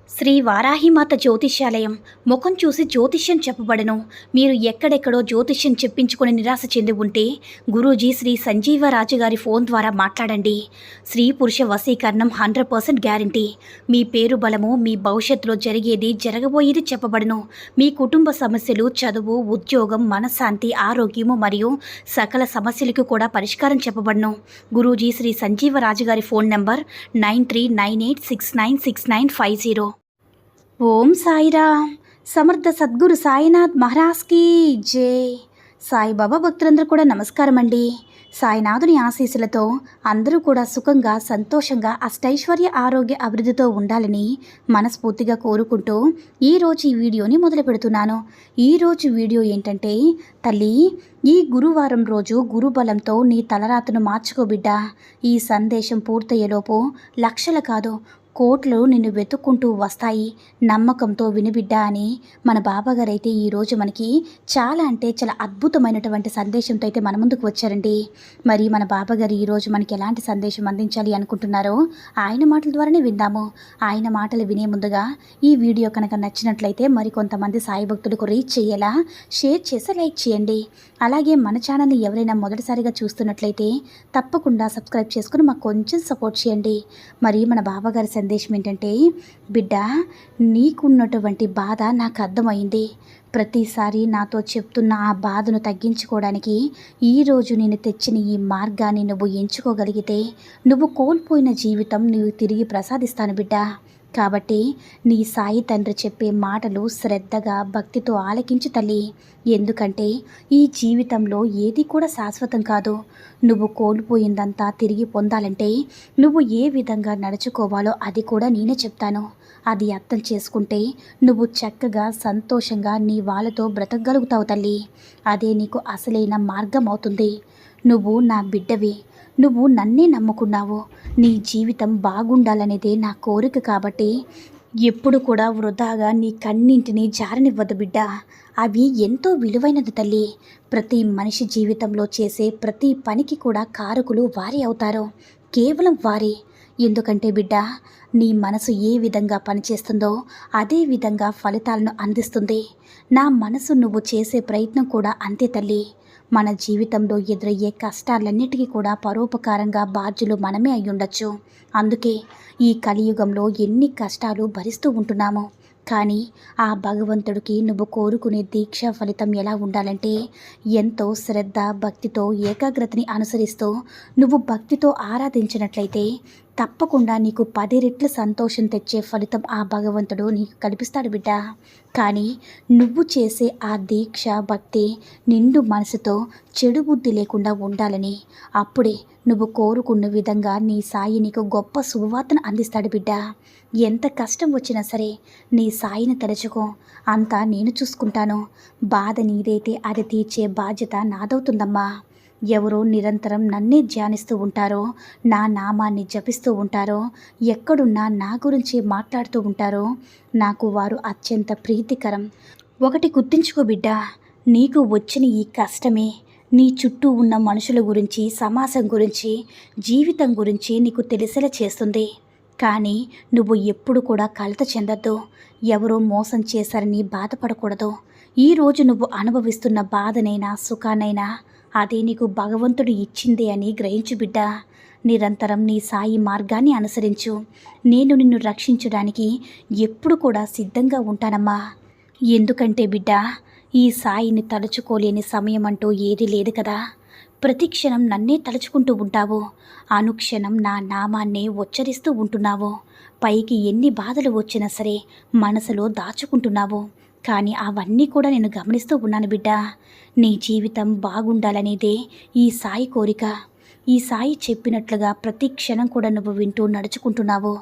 శ్రీ వారాహిమాత జ్యోతిష్యాలయం ముఖం చూసి జ్యోతిష్యం చెప్పబడను. మీరు ఎక్కడెక్కడో జ్యోతిష్యం చెప్పించుకొని నిరాశ చెంది ఉంటే గురూజీ శ్రీ సంజీవరాజు గారి ఫోన్ ద్వారా మాట్లాడండి. స్త్రీ పురుష వశీకరణం 100% గ్యారంటీ. మీ పేరు బలము, మీ భవిష్యత్తులో జరిగేది జరగబోయేది చెప్పబడను. మీ కుటుంబ సమస్యలు, చదువు, ఉద్యోగం, మనశ్శాంతి, ఆరోగ్యము మరియు సకల సమస్యలకు కూడా పరిష్కారం చెప్పబడను. గురూజీ శ్రీ సంజీవరాజు గారి ఫోన్ నంబర్ 9398696950. ఓం సాయిరామ్. సమర్థ సద్గురు సాయినాథ్ మహారాజ్కి జై. సాయిబాబా భక్తులందరూ కూడా నమస్కారం అండి. సాయినాథుని ఆశీస్సులతో అందరూ కూడా సుఖంగా, సంతోషంగా, అష్టైశ్వర్య, ఆరోగ్య, అభివృద్ధితో ఉండాలని మనస్ఫూర్తిగా కోరుకుంటూ ఈరోజు ఈ వీడియోని మొదలు పెడుతున్నాను. ఈరోజు వీడియో ఏంటంటే, తల్లి, ఈ గురువారం రోజు గురుబలంతో నీ తలరాతను మార్చుకో బిడ్డ. ఈ సందేశం పూర్తయ్యేలోపు లక్షలు కాదు, కోట్లు నిన్ను వెతుక్కుంటూ వస్తాయి. నమ్మకంతో వినిబిడ్డా అని మన బాబాగారు అయితే ఈరోజు మనకి చాలా అద్భుతమైనటువంటి సందేశంతో అయితే మన ముందుకు వచ్చారండి. మరి మన బాబాగారు ఈరోజు మనకి ఎలాంటి సందేశం అందించాలి అనుకుంటున్నారో ఆయన మాటల ద్వారానే విందాము. ఆయన మాటలు వినే ముందుగా ఈ వీడియో కనుక నచ్చినట్లయితే మరికొంతమంది సాయి భక్తులకు రీచ్ చేయేలా షేర్ చేసి లైక్ చేయండి. అలాగే మన ఛానల్ని ఎవరైనా మొదటిసారిగా చూస్తున్నట్లయితే తప్పకుండా సబ్స్క్రైబ్ చేసుకుని మాకు కొంచెం సపోర్ట్ చేయండి. మరి మన బాబాగారి సందేశం ఏంటంటే, బిడ్డ, నీకున్నటువంటి బాధ నాకు అర్థమైంది. ప్రతిసారి నాతో చెప్తున్న ఆ బాధను తగ్గించుకోవడానికి ఈరోజు నేను తెచ్చిన ఈ మార్గాన్ని నువ్వు ఎంచుకోగలిగితే నువ్వు కోల్పోయిన జీవితం నువ్వు తిరిగి ప్రసాదిస్తాను బిడ్డ. కాబట్టి నీ సాయి తండ్రి చెప్పే మాటలు శ్రద్ధగా, భక్తితో ఆలకించు తల్లి. ఎందుకంటే ఈ జీవితంలో ఏది కూడా శాశ్వతం కాదు. నువ్వు కోల్పోయిందంతా తిరిగి పొందాలంటే నువ్వు ఏ విధంగా నడుచుకోవాలో అది కూడా నేనే చెప్తాను. అది అర్థం చేసుకుంటే నువ్వు చక్కగా, సంతోషంగా నీ వాళ్ళతో బ్రతకగలుగుతావు తల్లి. అదే నీకు అసలైన మార్గం అవుతుంది. నువ్వు నా బిడ్డవి. నువ్వు నన్నే నమ్ముకున్నావు. నీ జీవితం బాగుండాలనేదే నా కోరిక. కాబట్టి ఎప్పుడు కూడా వృధాగా నీ కన్నింటిని జారనివ్వదు బిడ్డ. అవి ఎంతో విలువైనది తల్లి. ప్రతి మనిషి జీవితంలో చేసే ప్రతి పనికి కూడా కారకులు వారే అవుతారు, కేవలం వారే. ఎందుకంటే బిడ్డ, నీ మనసు ఏ విధంగా పనిచేస్తుందో అదే విధంగా ఫలితాలను అందిస్తుంది. నా మనసు నువ్వు చేసే ప్రయత్నం కూడా అంతే తల్లి. మన జీవితంలో ఎదురయ్యే కష్టాలన్నిటికీ కూడా పరోపకారంగా బాధ్యులు మనమే అయ్యుండొచ్చు. అందుకే ఈ కలియుగంలో ఎన్ని కష్టాలు భరిస్తూ ఉంటున్నాము. కానీ ఆ భగవంతుడికి నువ్వు కోరుకునే దీక్ష ఫలితం ఎలా ఉండాలంటే, ఎంతో శ్రద్ధ, భక్తితో, ఏకాగ్రతని అనుసరిస్తూ నువ్వు భక్తితో ఆరాధించినట్లయితే తప్పకుండా నీకు 10 రెట్లు సంతోషం తెచ్చే ఫలితం ఆ భగవంతుడు నీకు కల్పిస్తాడు బిడ్డ. కానీ నువ్వు చేసే ఆ దీక్ష, భక్తి నిండు మనసుతో చెడు బుద్ధి లేకుండా ఉండాలని. అప్పుడే నువ్వు కోరుకున్న విధంగా నీ సాయి నీకు గొప్ప శుభవార్తను అందిస్తాడు బిడ్డ. ఎంత కష్టం వచ్చినా సరే నీ సాయిని తలుచుకో, అంతా నేను చూసుకుంటాను. బాధ నీదైతే అది తీర్చే బాధ్యత నాదవుతుందమ్మా. ఎవరో నిరంతరం నన్నే ధ్యానిస్తూ ఉంటారో, నా నామాన్ని జపిస్తూ ఉంటారో, ఎక్కడున్నా నా గురించి మాట్లాడుతూ ఉంటారో నాకు వారు అత్యంత ప్రీతికరం. ఒకటి గుర్తించుకో బిడ్డ, నీకు వచ్చిన ఈ కష్టమే నీ చుట్టూ ఉన్న మనుషుల గురించి, సమాజం గురించి, జీవితం గురించి నీకు తెలిసేలా చేస్తుంది. కానీ నువ్వు ఎప్పుడు కూడా కలత చెందొద్దు. ఎవరో మోసం చేశారని బాధపడకూడదు. ఈరోజు నువ్వు అనుభవిస్తున్న బాధనైనా, సుఖానైనా అదే నీకు భగవంతుడు ఇచ్చిందే అని గ్రహించు బిడ్డ. నిరంతరం నీ సాయి మార్గాన్ని అనుసరించు. నేను నిన్ను రక్షించడానికి ఎప్పుడు కూడా సిద్ధంగా ఉంటానమ్మా. ఎందుకంటే బిడ్డ, ఈ సాయిని తలుచుకోలేని సమయం అంటూ ఏదీ లేదు కదా. ప్రతిక్షణం నన్నే తలుచుకుంటూ ఉంటావు. అనుక్షణం నా నామాన్నే ఉచ్చరిస్తూ ఉంటున్నావు. పైకి ఎన్ని బాధలు వచ్చినా సరే మనసులో దాచుకుంటున్నావు. కానీ అవన్నీ కూడా నేను గమనిస్తూ ఉన్నాను బిడ్డ. నీ జీవితం బాగుండాలనేదే ఈ సాయి కోరిక. ఈ సాయి చెప్పినట్లుగా ప్రతి క్షణం కూడా నువ్వు వింటూ నడుచుకుంటున్నావు.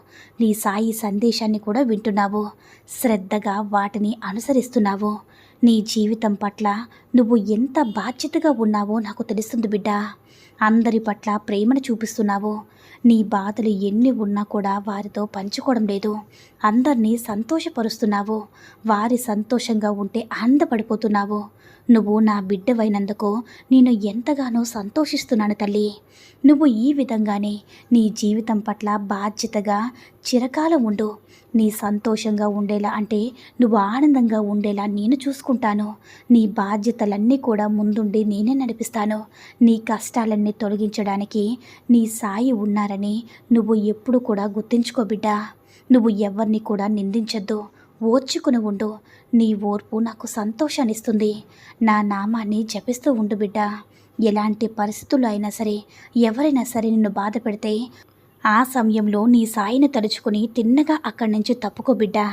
నీ సాయి సందేశాన్ని కూడా వింటున్నావు. శ్రద్ధగా వాటిని అనుసరిస్తున్నావు. నీ జీవితం పట్ల నువ్వు ఎంత బాధ్యతగా ఉన్నావో నాకు తెలుస్తుంది బిడ్డ. అందరి పట్ల ప్రేమను చూపిస్తున్నావు. నీ బాధలు ఎన్ని ఉన్నా కూడా వారితో పంచుకోవడం లేదు. అందరినీ సంతోషపరుస్తున్నావు. వారి సంతోషంగా ఉంటే ఆనందపడిపోతున్నావు. నువ్వు నా బిడ్డవైనందుకు నేను ఎంతగానో సంతోషిస్తున్నాను తల్లి. నువ్వు ఈ విధంగానే నీ జీవితం పట్ల బాధ్యతగా చిరకాలం ఉండు. నీ సంతోషంగా ఉండేలా అంటే నువ్వు ఆనందంగా ఉండేలా నేను చూసుకుంటాను. నీ బాధ్యతలన్నీ కూడా ముందుండి నేనే నడిపిస్తాను. నీ కష్టాలన్నీ తొలగించడానికి నీ సాయి ఉన్నారని నువ్వు ఎప్పుడు కూడా గుర్తుంచుకో బిడ్డా. నువ్వు ఎవరిని కూడా నిందించొద్దు. ఓర్చుకుని ఉండు. నీ ఓర్పు నాకు సంతోషాన్నిస్తుంది. నా నామాన్ని జపిస్తూ ఉండు బిడ్డా. ఎలాంటి పరిస్థితుల్లో అయినా సరే, ఎవరైనా సరే నిన్ను బాధ పెడితే ఆ సమయంలో నీ సాయిని తలుచుకుని తిన్నగా అక్కడి నుంచి తప్పుకో బిడ్డా.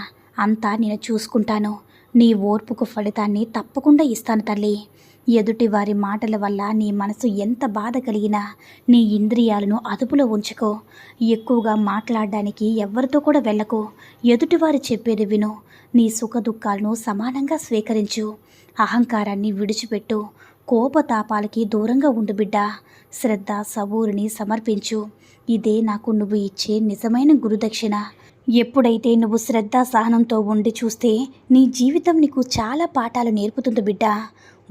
అంతా నేను చూసుకుంటాను. నీ ఓర్పుకు ఫలితాన్ని తప్పకుండా ఇస్తాను తల్లి. ఎదుటి వారి మాటల వల్ల నీ మనసు ఎంత బాధ కలిగినా నీ ఇంద్రియాలను అదుపులో ఉంచుకో. ఎక్కువగా మాట్లాడడానికి ఎవరితో కూడా వెళ్ళకు. ఎదుటివారు చెప్పేది విను. నీ సుఖ దుఃఖాలను సమానంగా స్వీకరించు. అహంకారాన్ని విడిచిపెట్టు. కోపతాపాలకి దూరంగా ఉండు బిడ్డా. శ్రద్ధ సబూరిని సమర్పించు. ఇదే నాకు నువ్వు ఇచ్చే నిజమైన గురుదక్షిణ. ఎప్పుడైతే నువ్వు శ్రద్ధ సహనంతో ఉండి చూస్తే నీ జీవితం నీకు చాలా పాఠాలు నేర్పుతుంది బిడ్డా.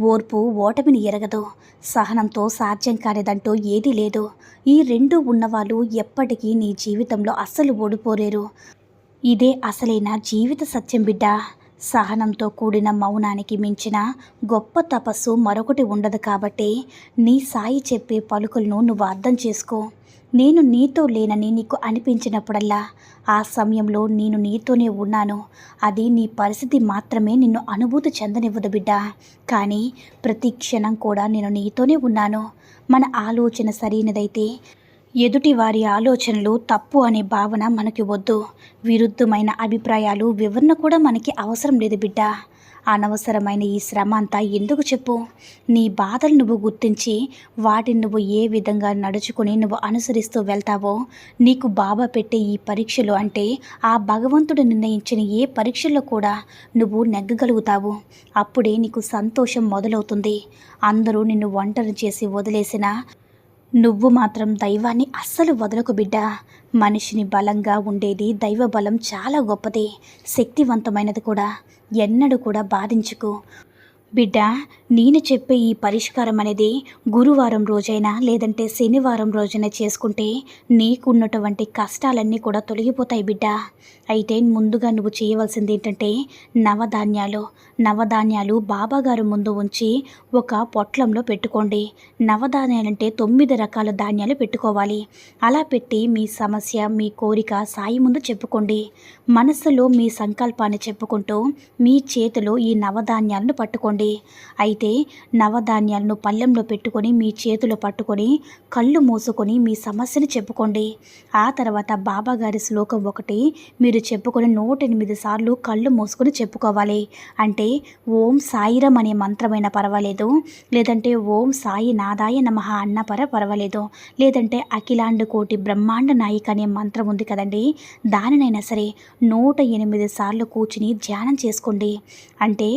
ఓర్పు ఓటమిని ఎరగదు. సహనంతో సాధ్యం కానిదంటూ ఏదీ లేదు. ఈ రెండు ఉన్నవాళ్ళు ఎప్పటికీ నీ జీవితంలో అస్సలు ఓడిపోలేరు. ఇదే అసలైన జీవిత సత్యం బిడ్డా. సహనంతో కూడిన మౌనానికి మించిన గొప్ప తపస్సు మరొకటి ఉండదు. కాబట్టి నీ సాయి చెప్పే పలుకులను నువ్వు అర్థం చేసుకో. నేను నీతో లేనని నీకు అనిపించినప్పుడల్లా ఆ సమయంలో నేను నీతోనే ఉన్నాను. అది నీ పరిస్థితి మాత్రమే నిన్ను అనుభూతి చెందనివ్వదు బిడ్డా. కానీ ప్రతి క్షణం కూడా నేను నీతోనే ఉన్నాను. మన ఆలోచన సరైనదైతే ఎదుటి వారి ఆలోచనలు తప్పు అనే భావన మనకి వద్దు. విరుద్ధమైన అభిప్రాయాలు వివరణ కూడా మనకి అవసరం లేదు బిడ్డా. అనవసరమైన ఈ శ్రమ అంతా ఎందుకు చెప్పు. నీ బాధలు నువ్వు గుర్తించి వాటిని నువ్వు ఏ విధంగా నడుచుకుని నువ్వు అనుసరిస్తూ వెళ్తావో నీకు బాబా పెట్టే ఈ పరీక్షలు అంటే ఆ భగవంతుడు నిర్ణయించిన ఏ పరీక్షల్లో కూడా నువ్వు నెగ్గగలుగుతావు. అప్పుడే నీకు సంతోషం మొదలవుతుంది. అందరూ నిన్ను ఒంటరి చేసి వదిలేసినా నువ్వు మాత్రం దైవాన్ని అస్సలు వదలకు బిడ్డా. మనిషిని బలంగా ఉండేది దైవ బలం. చాలా గొప్పది, శక్తివంతమైనది కూడా. ఎన్నడూ కూడా బాధించుకు బిడ్డా. నేను చెప్పే ఈ పరిష్కారం అనేది గురువారం రోజైనా లేదంటే శనివారం రోజైనా చేసుకుంటే నీకున్నటువంటి కష్టాలన్నీ కూడా తొలగిపోతాయి బిడ్డా. అయితే ముందుగా నువ్వు చేయవలసింది ఏంటంటే నవధాన్యాలు బాబాగారు ముందు ఉంచి ఒక పొట్లంలో పెట్టుకోండి. నవధాన్యాలంటే 9 రకాల ధాన్యాలు పెట్టుకోవాలి. అలా పెట్టి మీ సమస్య మీ కోరిక సాయి ముందు చెప్పుకోండి. మనస్సులో మీ సంకల్పాన్ని చెప్పుకుంటూ మీ చేతిలో ఈ నవధాన్యాలను పట్టుకోండి. అయితే నవధాన్యాలను పళ్ళెంలో పెట్టుకొని మీ చేతిలో పట్టుకొని కళ్ళు మూసుకొని మీ సమస్యను చెప్పుకోండి. ఆ తర్వాత బాబాగారి శ్లోకం ఒకటి మీరు చెప్పుకొని 108 సార్లు కళ్ళు మూసుకొని చెప్పుకోవాలి. అంటే ఓం సాయిరం అనే మంత్రమైనా పర్వాలేదు, లేదంటే ఓం సాయి నాదాయ నమః అన్న పర్వాలేదు, లేదంటే అఖిలాండ కోటి బ్రహ్మాండ నాయిక అనే మంత్రం ఉంది కదండి, దానినైనా సరే 108 సార్లు కూర్చుని ధ్యానం చేసుకోండి. అంటే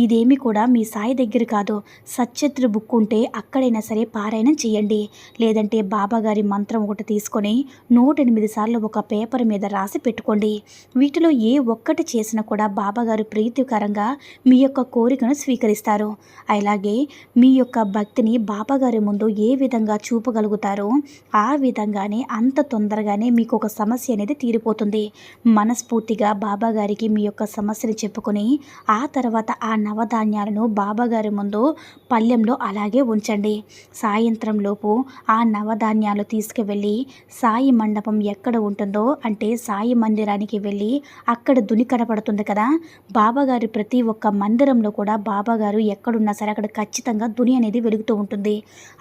ఇదేమి కూడా మీ సాయి దగ్గర కాదు. సచ్చత్ర బుక్ ఉంటే అక్కడైనా సరే పారాయణం చేయండి. లేదంటే బాబాగారి మంత్రం ఒకటి తీసుకొని 108 సార్లు ఒక పేపర్ మీద రాసి పెట్టుకోండి. వీటిలో ఏ ఒక్కటి చేసినా కూడా బాబాగారు ప్రీతికరంగా మీ యొక్క కోరికను స్వీకరిస్తారు. అలాగే మీ యొక్క భక్తిని బాబాగారి ముందు ఏ విధంగా చూపగలుగుతారో ఆ విధంగానే అంత తొందరగానే మీకు ఒక సమస్య అనేది తీరిపోతుంది. మనస్ఫూర్తిగా బాబాగారికి మీ యొక్క సమస్యను చెప్పుకొని ఆ తర్వాత ఆ నవధాన్యాలను బాబాగారి ముందు పళ్ళెంలో అలాగే ఉంచండి. సాయంత్రం లోపు ఆ నవధాన్యాలు తీసుకువెళ్ళి సాయి మండపం ఎక్కడ ఉంటుందో అంటే సాయి మందిరానికి వెళ్ళి అక్కడ దుని కనపడుతుంది కదా, బాబాగారి ప్రతి ఒక్క మందిరంలో కూడా బాబాగారు ఎక్కడున్నా సరే అక్కడ ఖచ్చితంగా దుని అనేది వెలుగుతూ ఉంటుంది.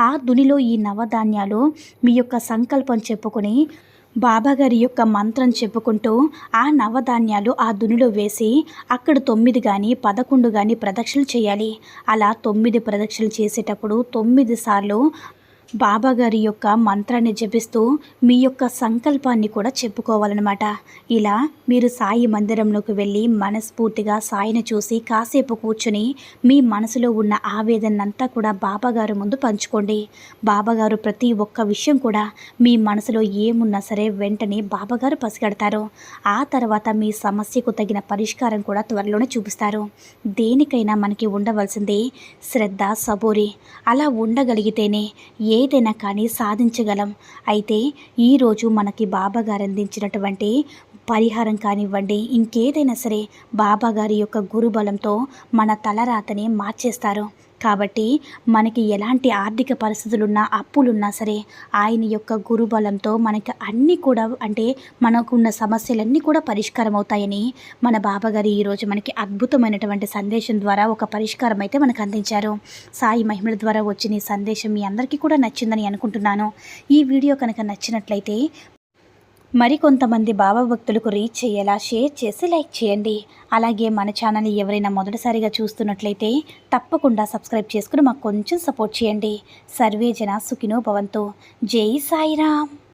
ఆ దునిలో ఈ నవధాన్యాలు మీ యొక్క సంకల్పం చెప్పుకొని బాబాగారి యొక్క మంత్రం చెప్పుకుంటూ ఆ నవధాన్యాలు ఆ దునిలో వేసి అక్కడ 9 కానీ 11 కానీ ప్రదక్షిణలు చేయాలి. అలా 9 ప్రదక్షిణలు చేసేటప్పుడు 9 సార్లు బాబాగారి యొక్క మంత్రాన్ని జపిస్తూ మీ యొక్క సంకల్పాన్ని కూడా చెప్పుకోవాలన్నమాట. ఇలా మీరు సాయి మందిరంలోకి వెళ్ళి మనస్ఫూర్తిగా సాయిని చూసి కాసేపు కూర్చుని మీ మనసులో ఉన్న ఆవేదనంతా కూడా బాబాగారు ముందు పంచుకోండి. బాబాగారు ప్రతి ఒక్క విషయం కూడా మీ మనసులో ఏమున్నా సరే వెంటనే బాబాగారు పసిగడతారు. ఆ తర్వాత మీ సమస్యకు తగిన పరిష్కారం కూడా త్వరలోనే చూపిస్తారు. దేనికైనా మనకి ఉండవలసింది శ్రద్ధ సబూరి. అలా ఉండగలిగితేనే ఏదైనా కానీ సాధించగలం. అయితే ఈరోజు మనకి బాబాగారు అందించినటువంటి పరిహారం కానివ్వండి, ఇంకేదైనా సరే బాబా గారి యొక్క గురుబలంతో మన తలరాతని మార్చేస్తారు. కాబట్టి మనకి ఎలాంటి ఆర్థిక పరిస్థితులున్నా, అప్పులున్నా సరే ఆయన యొక్క గురుబలంతో మనకి అన్నీ కూడా అంటే మనకున్న సమస్యలన్నీ కూడా పరిష్కారం అవుతాయని మన బాబాగారు ఈరోజు మనకి అద్భుతమైనటువంటి సందేశం ద్వారా ఒక పరిష్కారం అయితే మనకు అందించారు. సాయి మహిమల ద్వారా వచ్చిన ఈ సందేశం మీ అందరికీ కూడా నచ్చిందని అనుకుంటున్నాను. ఈ వీడియో కనుక నచ్చినట్లయితే మరికొంతమంది బాబా భక్తులకు రీచ్ అయ్యేలా షేర్ చేసి లైక్ చేయండి. అలాగే మన ఛానల్ని ఎవరైనా మొదటిసారిగా చూస్తున్నట్లయితే తప్పకుండా సబ్స్క్రైబ్ చేసుకుని మాకు కొంచెం సపోర్ట్ చేయండి. సర్వే జన సుఖినో భవంతు. జై సాయిరామ్.